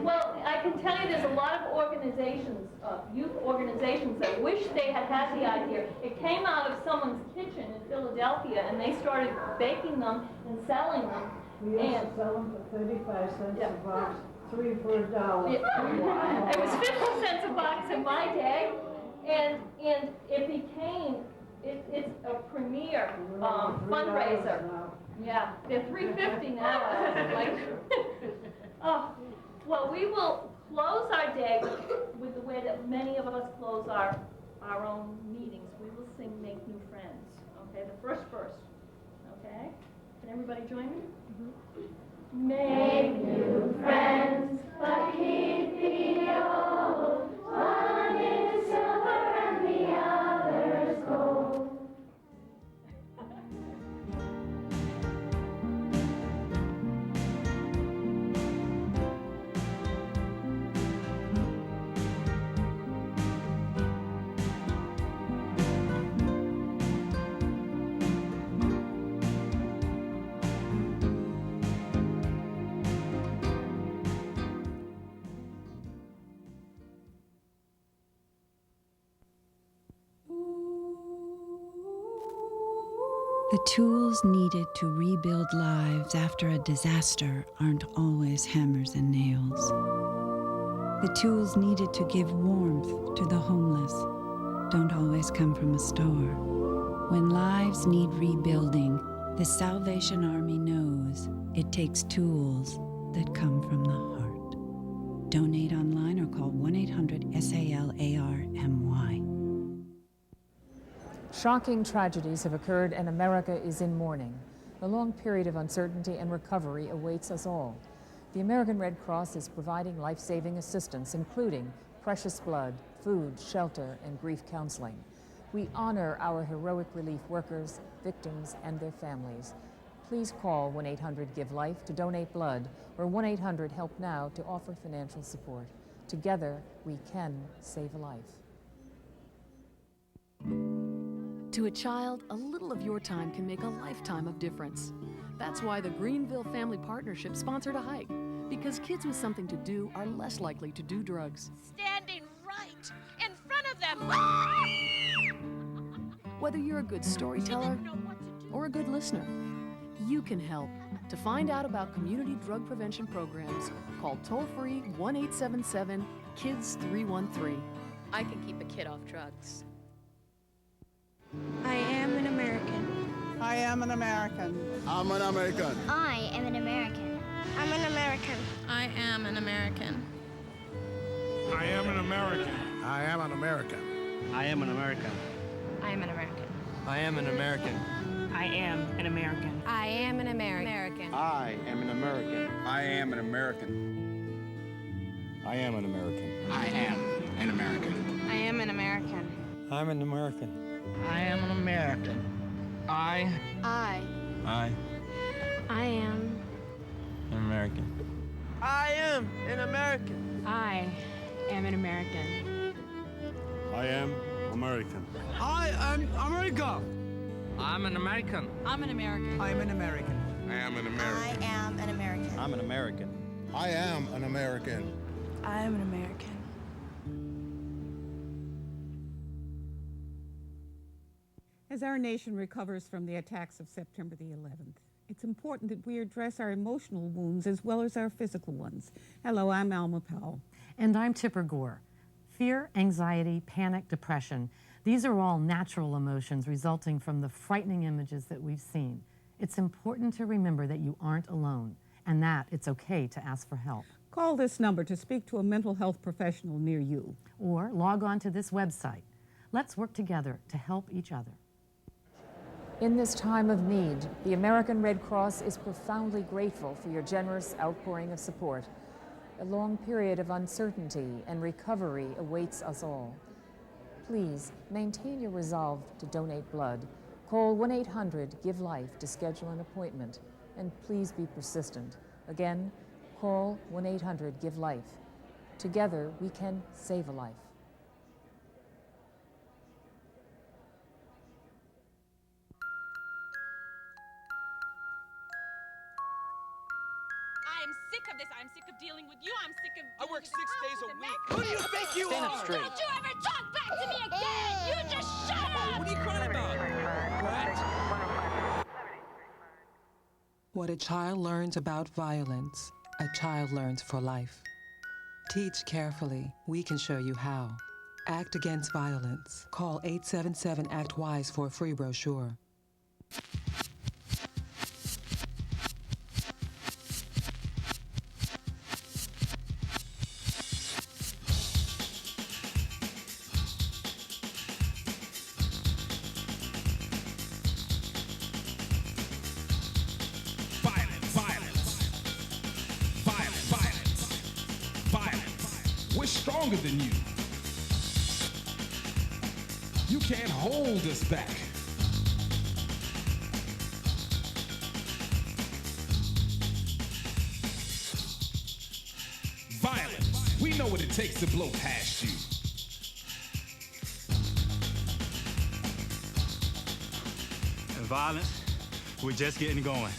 Well, I can tell you there's a lot of organizations, youth organizations, that wish they had had the idea. It came out of someone's kitchen in Philadelphia, and they started baking them and selling them. We used to sell them for 35 cents a box, 3 for $1. It was 50 cents a box in my day, and it became, it's a premier fundraiser. Yeah, they're $3.50 now. Like, oh, well, we will close our day with the way that many of us close our own meetings. We will sing Make New Friends, okay? The first verse, okay? Can everybody join me? Make new friends, but keep the old. One is silver and the other's gold. The tools needed to rebuild lives after a disaster aren't always hammers and nails. The tools needed to give warmth to the homeless don't always come from a store. When lives need rebuilding, the Salvation Army knows it takes tools that come from the heart. Donate online or call 1-800-SALARMY. Shocking tragedies have occurred and America is in mourning. A long period of uncertainty and recovery awaits us all. The American Red Cross is providing life-saving assistance, including precious blood, food, shelter, and grief counseling. We honor our heroic relief workers, victims, and their families. Please call 1-800-GIVE-LIFE to donate blood or 1-800-HELP-NOW to offer financial support. Together, we can save a life. To a child, a little of your time can make a lifetime of difference. That's why the Greenville Family Partnership sponsored a hike, because kids with something to do are less likely to do drugs. Standing right in front of them. Whether you're a good storyteller or a good listener, you can help. To find out about community drug prevention programs, call toll-free 1-877-KIDS-313. I can keep a kid off drugs. I am an American. I am an American. I'm an American. I am an American. I'm an American. I am an American. I am an American. I am an American. I am an American. I am an American. I am an American. I am an American. I am an American. I am an American. I am an American. I am an American. I am an American. I am an American. I'm an American. I am an American. I am An American. I am an American. I am an American. I am American. I am America. I'm an American. I'm an American. I am an American. I am an American. I am an American. I'm an American. I am an American. I am an American. As our nation recovers from the attacks of September the 11th, it's important that we address our emotional wounds as well as our physical ones. Hello, I'm Alma Powell. And I'm Tipper Gore. Fear, anxiety, panic, depression, these are all natural emotions resulting from the frightening images that we've seen. It's important to remember that you aren't alone and that it's okay to ask for help. Call this number to speak to a mental health professional near you. Or log on to this website. Let's work together to help each other. In this time of need, the American Red Cross is profoundly grateful for your generous outpouring of support. A long period of uncertainty and recovery awaits us all. Please maintain your resolve to donate blood. Call 1-800-GIVE-LIFE to schedule an appointment, and please be persistent. Again, call 1-800-GIVE-LIFE. Together, we can save a life. I'm sick of this. I'm sick of dealing with you. I'm sick of. I work 6 days a week. Who do you think you Stand are? up straight. Don't you ever talk back to me again! You just shut up! What are you crying about? Right? What a child learns about violence, a child learns for life. Teach carefully. We can show you how. Act against violence. Call 877-ACT-WISE for a free brochure. We're stronger than you. You can't hold us back. Violence. We know what it takes to blow past you. And violence, we're just getting going.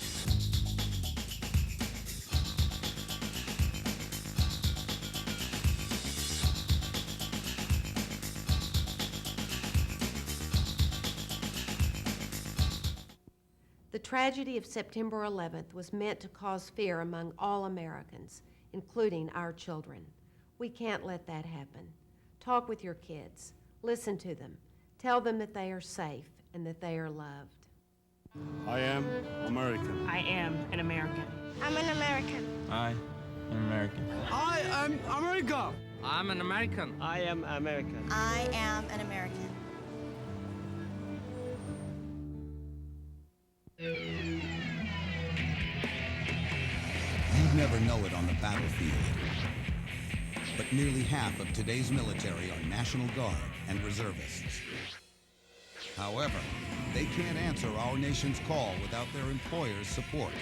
The tragedy of September 11th was meant to cause fear among all Americans, including our children. We can't let that happen. Talk with your kids. Listen to them. Tell them that they are safe and that they are loved. I am American. I am an American. I'm an American. I am American. I am America. I'm an American. I am American. I am an American. You'd never know it on the battlefield, but nearly half of today's military are National Guard and reservists. However, they can't answer our nation's call without their employer's support.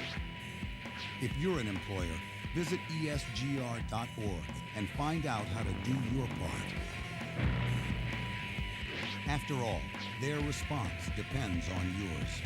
If you're an employer, visit esgr.org and find out how to do your part. After all, their response depends on yours.